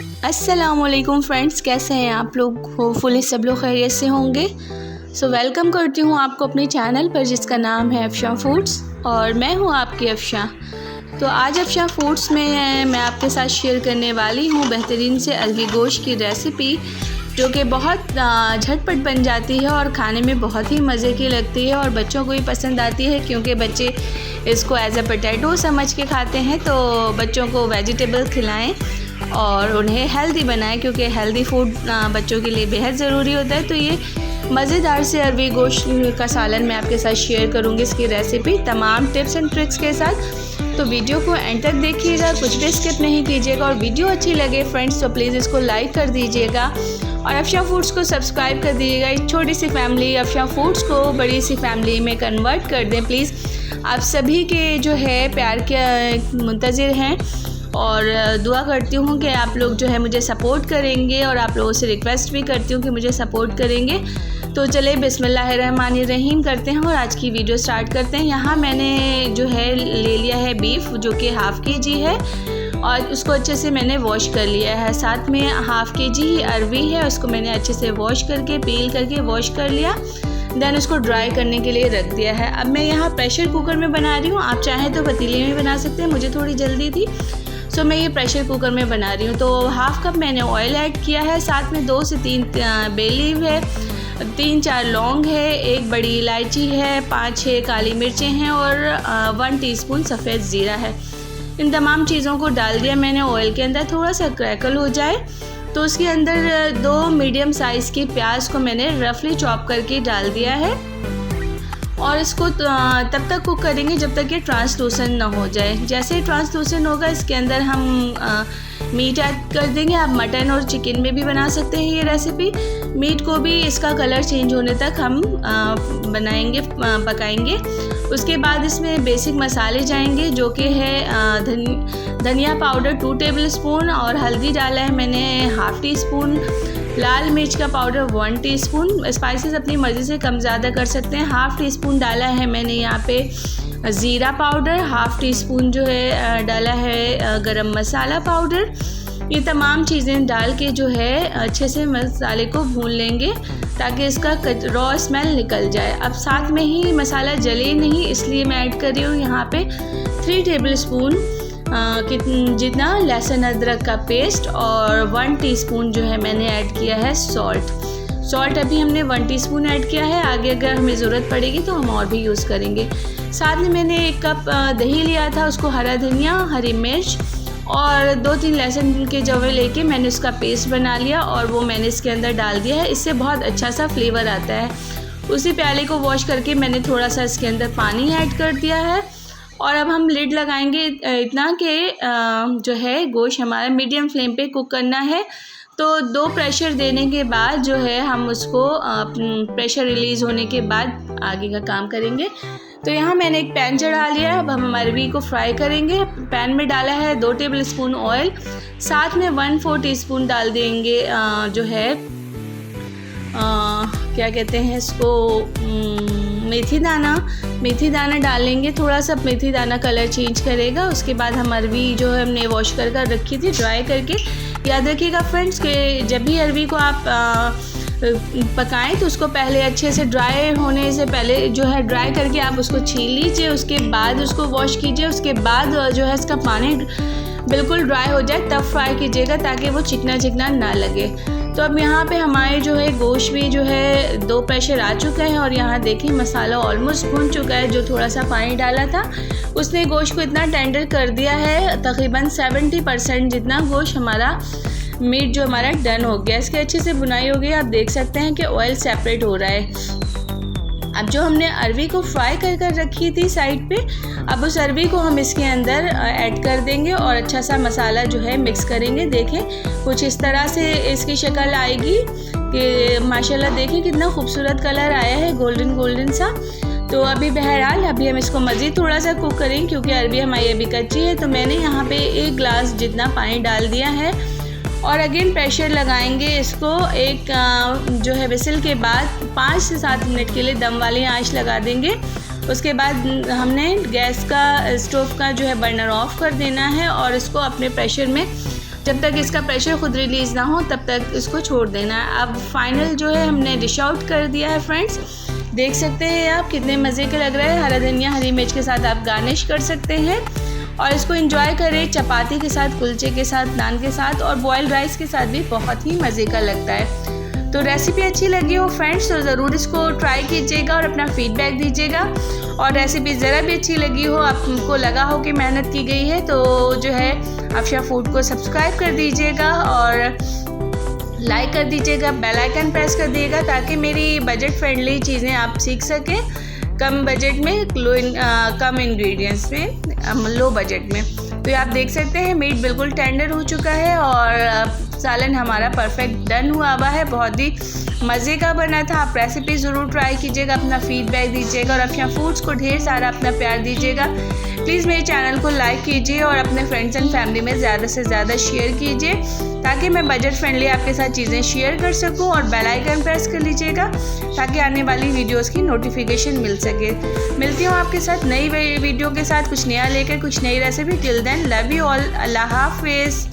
अस्सलामुअलैकुम फ्रेंड्स, कैसे हैं आप लोग? होपफुली सब लोग खैरियत से होंगे। वेलकम करती हूँ आपको अपने चैनल पर जिसका नाम है अफशा फूड्स और मैं हूँ आपकी अफशा। तो आज अफशा फूड्स में मैं आपके साथ शेयर करने वाली हूँ बेहतरीन से अरबी गोश्त की रेसिपी, जो कि बहुत झटपट बन जाती है और खाने में बहुत ही मज़े की लगती है और बच्चों को भी पसंद आती है, क्योंकि बच्चे इसको एज अ पोटैटो समझ के खाते हैं। तो बच्चों को वेजिटेबल खिलाएं और उन्हें हेल्दी बनाएं, क्योंकि हेल्दी फूड बच्चों के लिए बेहद ज़रूरी होता है। तो ये मज़ेदार से अरबी गोश्त का सालन मैं आपके साथ शेयर करूँगी, इसकी रेसिपी तमाम टिप्स एंड ट्रिक्स के साथ। तो वीडियो को एंड तक देखिएगा, कुछ भी स्किप नहीं कीजिएगा। और वीडियो अच्छी लगे फ्रेंड्स तो प्लीज़ इसको लाइक कर दीजिएगा और अफशा फूड्स को सब्सक्राइब कर दीजिएगा। एक छोटी सी फैमिली अफशा फूड्स को बड़ी सी फैमिली में कन्वर्ट कर दें प्लीज़। आप सभी के जो है प्यार के मुंतज़िर हैं और दुआ करती हूँ कि आप लोग जो है मुझे सपोर्ट करेंगे और आप लोगों से रिक्वेस्ट भी करती हूँ कि मुझे सपोर्ट करेंगे। तो चले बिस्मिल्लाहिर्रहमानिर्रहीम करते हैं और आज की वीडियो स्टार्ट करते हैं। यहाँ मैंने जो है ले लिया है बीफ, जो कि हाफ़ केजी है और उसको अच्छे से मैंने वॉश कर लिया है। साथ में हाफ़ केजी अरबी है, उसको मैंने अच्छे से वॉश करके पील करके वॉश कर लिया, देन उसको ड्राई करने के लिए रख दिया है। अब मैं यहाँ प्रेशर कुकर में बना रही हूँ, आप चाहें तो पतीले में बना सकते हैं, मुझे थोड़ी जल्दी थी सो मैं ये प्रेशर कुकर में बना रही हूँ। तो हाफ़ कप मैंने ऑयल ऐड किया है, साथ में 2 से 3 बे लीफ है, 3-4 लौंग है, 1 बड़ी इलायची है, 5-6 काली मिर्चें हैं और 1 टीस्पून सफ़ेद ज़ीरा है। इन तमाम चीज़ों को डाल दिया मैंने ऑयल के अंदर। थोड़ा सा क्रैकल हो जाए तो उसके अंदर 2 मीडियम साइज़ की प्याज को मैंने रफली चॉप करके डाल दिया है और इसको तब तक कुक करेंगे जब तक ये ट्रांसलूसेंट ना हो जाए। जैसे ही ट्रांसलूसेंट होगा इसके अंदर हम मीट ऐड कर देंगे। आप मटन और चिकन में भी बना सकते हैं ये रेसिपी। मीट को भी इसका कलर चेंज होने तक हम पकाएंगे। उसके बाद इसमें बेसिक मसाले जाएंगे, जो कि है धनिया पाउडर 2 टेबल स्पून और हल्दी डाला है मैंने हाफ़ टी स्पून, लाल मिर्च का पाउडर 1 टीस्पून। स्पाइसेस अपनी मर्ज़ी से कम ज़्यादा कर सकते हैं। हाफ़ टी स्पून डाला है मैंने यहाँ पे ज़ीरा पाउडर, हाफ़ टी स्पून जो है डाला है गरम मसाला पाउडर। ये तमाम चीज़ें डाल के जो है अच्छे से मसाले को भून लेंगे ताकि इसका रॉ स्मेल निकल जाए। अब साथ में ही मसाला जले नहीं, इसलिए मैं ऐड कर रही हूँ यहाँ पे 3 टेबल स्पून जितना लहसुन अदरक का पेस्ट और 1 टीस्पून जो है मैंने ऐड किया है सॉल्ट अभी हमने 1 टीस्पून ऐड किया है। आगे अगर हमें ज़रूरत पड़ेगी तो हम और भी यूज़ करेंगे। साथ में मैंने 1 कप दही लिया था, उसको हरा धनिया, हरी मिर्च और 2-3 लहसुन के जवे लेके मैंने उसका पेस्ट बना लिया और वो मैंने इसके अंदर डाल दिया है। इससे बहुत अच्छा सा फ्लेवर आता है। उसी प्याले को वॉश करके मैंने थोड़ा सा इसके अंदर पानी ऐड कर दिया है और अब हम लिड लगाएंगे इतना कि जो है गोश्त हमारा मीडियम फ्लेम पे कुक करना है। तो 2 प्रेशर देने के बाद जो है हम उसको प्रेशर रिलीज़ होने के बाद आगे का काम करेंगे। तो यहाँ मैंने एक पैन चढ़ा लिया है, अब हम अरबी को फ्राई करेंगे। पैन में डाला है 2 टेबल स्पून ऑयल, साथ में 1/4 टीस्पून डाल देंगे जो है क्या कहते हैं इसको, मेथी दाना डालेंगे। थोड़ा सा मेथी दाना कलर चेंज करेगा। उसके बाद हम अरबी जो है हमने वॉश कर रखी थी ड्राई करके। याद रखिएगा फ्रेंड्स कि जब भी अरबी को आप पकाएं तो उसको पहले अच्छे से ड्राई होने से पहले जो है ड्राई करके आप उसको छील लीजिए, उसके बाद उसको वॉश कीजिए। उसके बाद जो है इसका पानी बिल्कुल ड्राई हो जाए तब फ्राई कीजिएगा ताकि वो चिकना ना लगे। तो अब यहाँ पे हमारे जो है गोश्त भी जो है 2 प्रेशर आ चुका है और यहाँ देखिए मसाला ऑलमोस्ट भुन चुका है। जो थोड़ा सा पानी डाला था उसने गोश्त को इतना टेंडर कर दिया है, तकरीबन 70% जितना गोश्त हमारा मीट जो हमारा डन हो गया। इसकी अच्छे से बुनाई हो गई, आप देख सकते हैं कि ऑयल सेपरेट हो रहा है। अब जो हमने अरबी को फ्राई कर रखी थी साइड पे, अब उस अरबी को हम इसके अंदर ऐड कर देंगे और अच्छा सा मसाला जो है मिक्स करेंगे। देखें कुछ इस तरह से इसकी शक्ल आएगी कि माशाल्लाह देखें कितना खूबसूरत कलर आया है, गोल्डन सा। तो अभी बहरहाल अभी हम इसको मज़ीद थोड़ा सा कुक करेंगे क्योंकि अरबी हमारी अभी कच्ची है। तो मैंने यहाँ पे 1 गिलास जितना पानी डाल दिया है और अगेन प्रेशर लगाएंगे इसको। एक जो है विसल के बाद 5 से 7 मिनट के लिए दम वाली आंच लगा देंगे। उसके बाद हमने गैस का स्टोव का जो है बर्नर ऑफ कर देना है और इसको अपने प्रेशर में जब तक इसका प्रेशर खुद रिलीज़ ना हो तब तक इसको छोड़ देना है। अब फाइनल जो है हमने डिश आउट कर दिया है फ्रेंड्स। देख सकते हैं आप कितने मज़े के लग रहे हैं। हरा धनिया हरी मिर्च के साथ आप गार्निश कर सकते हैं और इसको एंजॉय करें चपाती के साथ, कुलचे के साथ, नान के साथ और बॉइल्ड राइस के साथ भी बहुत ही मज़े का लगता है। तो रेसिपी अच्छी लगी हो फ्रेंड्स तो ज़रूर इसको ट्राई कीजिएगा और अपना फीडबैक दीजिएगा। और रेसिपी ज़रा भी अच्छी लगी हो, आपको लगा हो कि मेहनत की गई है, तो जो है अफशा फूड को सब्सक्राइब कर दीजिएगा और लाइक कर दीजिएगा, बेल आइकन प्रेस कर दीजिएगा ताकि मेरी बजट फ्रेंडली चीज़ें आप सीख सकें कम बजट में, कम इंग्रेडिएंट्स में, लो बजट में। तो ये आप देख सकते हैं मीट बिल्कुल टेंडर हो चुका है और सालन हमारा परफेक्ट डन हुआ है। बहुत ही मज़े का बना था। आप रेसिपी ज़रूर ट्राई कीजिएगा, अपना फीडबैक दीजिएगा और अफशा फूड्स को ढेर सारा अपना प्यार दीजिएगा। प्लीज़ मेरे चैनल को लाइक कीजिए और अपने फ्रेंड्स एंड फैमिली में ज़्यादा से ज़्यादा शेयर कीजिए ताकि मैं बजट फ्रेंडली आपके साथ चीज़ें शेयर कर सकूं। और बेल आइकन प्रेस कर लीजिएगा ताकि आने वाली वीडियोस की नोटिफिकेशन मिल सके। मिलती हूँ आपके साथ नई वीडियो के साथ, कुछ नया लेकर, कुछ नई recipe. Till then love you all, अल्लाह हाफिज़।